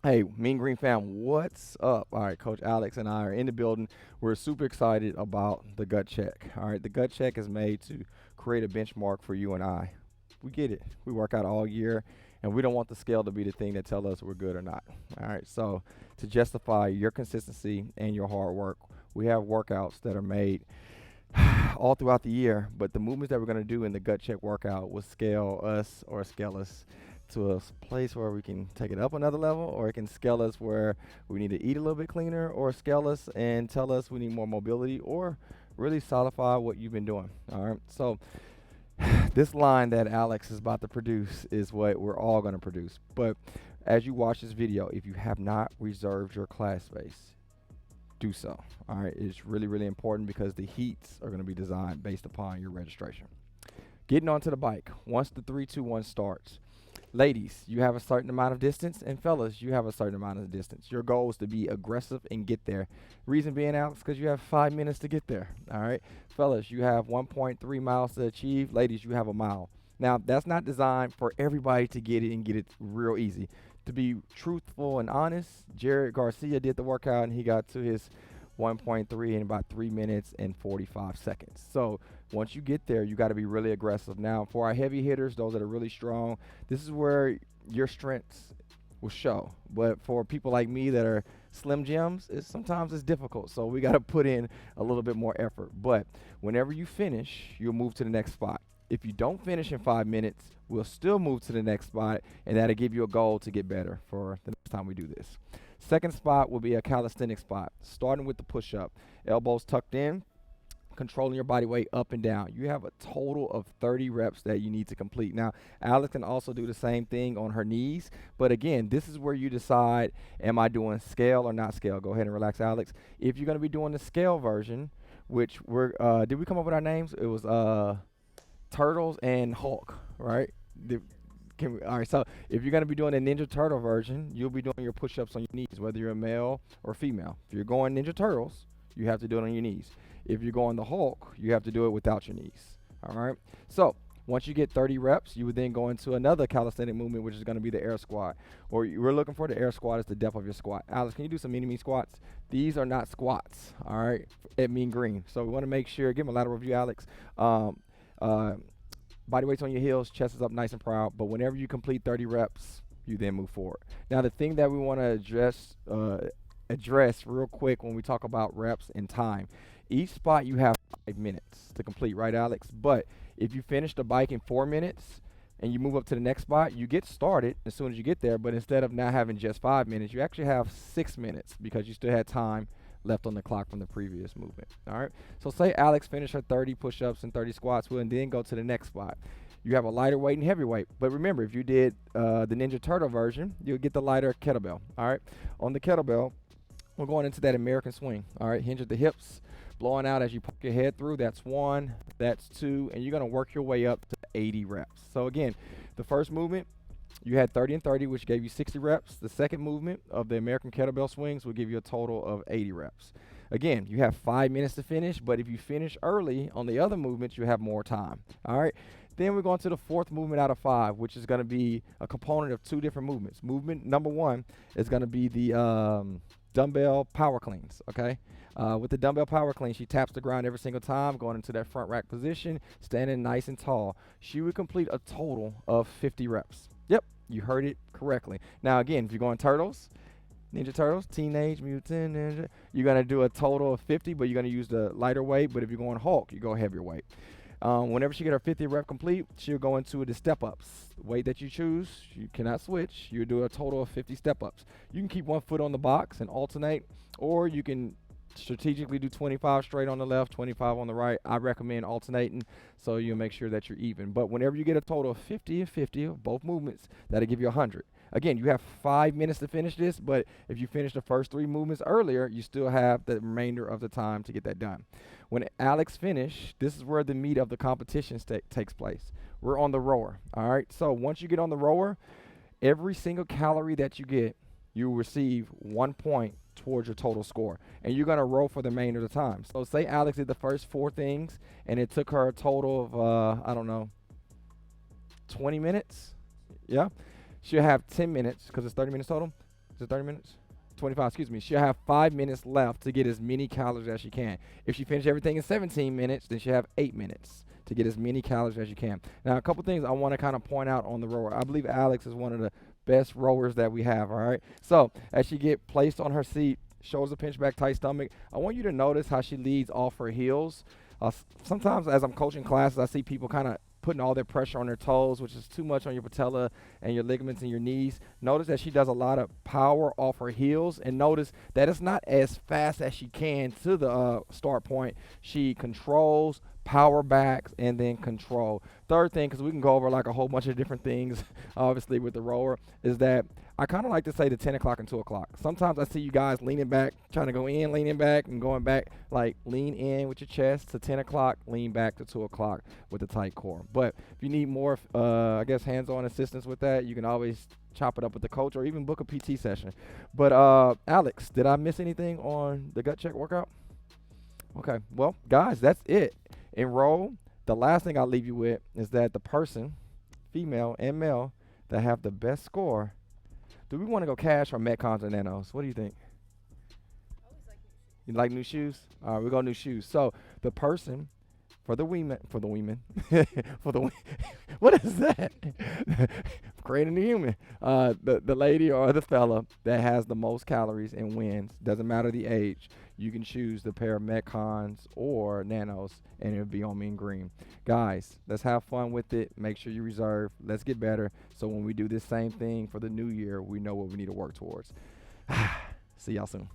Hey, Mean Green fam, what's up? All right, Coach Alex and I are in the building. We're super excited about the gut check. All right, the gut check is made to create a benchmark for you and I. We get it. We work out all year, and we don't want the scale to be the thing that tell us we're good or not. All right, so to justify your consistency and your hard work, we have workouts that are made all throughout the year, but the movements that we're going to do in the gut check workout will scale us or scale us to a place where we can take it up another level, or it can scale us where we need to eat a little bit cleaner, or scale us and tell us we need more mobility, or really solidify what you've been doing. All right. So this line that Alex is about to produce is what we're all going to produce. But as you watch this video, if you have not reserved your class space, do so. All right. It's really, really important because the heats are going to be designed based upon your registration. Getting onto the bike, once the 3-2-1 starts, ladies, you have a certain amount of distance, and fellas, you have a certain amount of distance. Your goal is to be aggressive and get there. Reason being, Alex, because you have 5 minutes to get there. All right, fellas, you have 1.3 miles to achieve. Ladies, you have a mile. Now, that's not designed for everybody to get it and get it real easy. To be truthful and honest, Jared Garcia did the workout and he got to his 1.3 in about 3 minutes and 45 seconds. So once you get there, you got to be really aggressive. Now, for our heavy hitters, those that are really strong, this is where your strengths will show. But for people like me that are slim gyms, sometimes it's difficult. So we got to put in a little bit more effort. But whenever you finish, you'll move to the next spot. If you don't finish in 5 minutes, we'll still move to the next spot, and that'll give you a goal to get better for the next time we do this. Second spot will be a calisthenic spot, starting with the push-up. Elbows tucked in, controlling your body weight up and down. You have a total of 30 reps that you need to complete. Now, Alex can also do the same thing on her knees, but again, this is where you decide, am I doing scale or not scale? Go ahead and relax, Alex. If you're going to be doing the scale version, which did we come up with our names? It was Turtles and Hulk, right? All right, so if you're going to be doing a Ninja Turtle version, you'll be doing your push-ups on your knees, whether you're a male or female. If you're going Ninja Turtles, you have to do it on your knees. If you're going the Hulk, you have to do it without your knees. All right. So once you get 30 reps, you would then go into another calisthenic movement, which is going to be the air squat. Or we're looking for the air squat is the depth of your squat. Alex, can you do some mini-me squats? These are not squats, all right, at Mean Green. So we want to make sure, give them a lateral view, Alex. Body weight's on your heels, chest is up nice and proud. But whenever you complete 30 reps, you then move forward. Now, the thing that we want to address real quick when we talk about reps and time, each spot you have 5 minutes to complete, right, Alex? But if you finish the bike in 4 minutes and you move up to the next spot, you get started as soon as you get there. But instead of now having just 5 minutes, you actually have 6 minutes because you still had time left on the clock from the previous movement. All right. So say Alex finished her 30 push-ups and 30 squats, we'll then go to the next spot. You have a lighter weight and heavy weight. But remember, if you did the Ninja Turtle version, you'll get the lighter kettlebell. All right. On the kettlebell, we're going into that American swing. All right. Hinge at the hips, blowing out as you poke your head through. That's 1, that's 2, and you're going to work your way up to 80 reps. So again, the first movement, you had 30 and 30, which gave you 60 reps. The second movement of the American kettlebell swings will give you a total of 80 reps. Again, you have 5 minutes to finish, but if you finish early on the other movements, you have more time. All right. Then we're going to the fourth movement out of 5, which is going to be a component of 2 different movements. Movement number 1 is going to be the dumbbell power cleans, okay? With the dumbbell power clean, she taps the ground every single time, going into that front rack position, standing nice and tall. She would complete a total of 50 reps. Yep, you heard it correctly. Now, again, if you're going turtles, Ninja Turtles, Teenage Mutant Ninja, you're going to do a total of 50, but you're going to use the lighter weight. But if you're going Hulk, you go heavier weight. Whenever she get her 50 rep complete, she'll go into the step-ups. Weight that you choose, you cannot switch. You do a total of 50 step-ups. You can keep one foot on the box and alternate, or you can strategically do 25 straight on the left, 25 on the right. I recommend alternating so you'll make sure that you're even. But whenever you get a total of 50 and 50 of both movements, that'll give you 100. Again, you have 5 minutes to finish this, but if you finish the first 3 movements earlier, you still have the remainder of the time to get that done. When Alex finished, this is where the meat of the competition takes place. We're on the rower, all right? So once you get on the rower, every single calorie that you get, you will receive 1 point towards your total score. And you're going to row for the remainder of the time. So say Alex did the first 4 things, and it took her a total of, 20 minutes. Yeah. She'll have 10 minutes, because it's 30 minutes total. Is it 30 minutes? 25, excuse me. She'll have 5 minutes left to get as many calories as she can. If she finishes everything in 17 minutes, then she'll have 8 minutes to get as many calories as you can. Now, a couple things I want to kind of point out on the rower. I believe Alex is one of the best rowers that we have, all right? So, as she get placed on her seat, shoulders a pinch back, tight stomach, I want you to notice how she leads off her heels. Sometimes as I'm coaching classes, I see people kind of putting all their pressure on their toes, which is too much on your patella and your ligaments and your knees. Notice that she does a lot of power off her heels, and notice that it's not as fast as she can to the start point. She controls, power backs, and then control. Third thing, because we can go over like a whole bunch of different things, obviously with the rower, is that I kind of like to say the 10 o'clock and 2 o'clock. Sometimes I see you guys leaning back, trying to go in, leaning back, and going back, like lean in with your chest to 10 o'clock, lean back to 2 o'clock with a tight core. But if you need more, I guess, hands-on assistance with that, you can always chop it up with the coach or even book a PT session. But Alex, did I miss anything on the GutCheck workout? Okay, well, guys, that's it. Enroll. The last thing I'll leave you with is that the person, female and male, that have the best score, do we want to go cash or Metcons or Nanos? What do you think? You like new shoes? All right, we go new shoes. So the person for the women, for the what is that? Creating a human. The lady or the fella that has the most calories and wins. Doesn't matter the age. You can choose the pair of Metcons or Nanos, and it'll be on Mean Green. Guys, let's have fun with it. Make sure you reserve. Let's get better. So when we do this same thing for the new year, we know what we need to work towards. See y'all soon.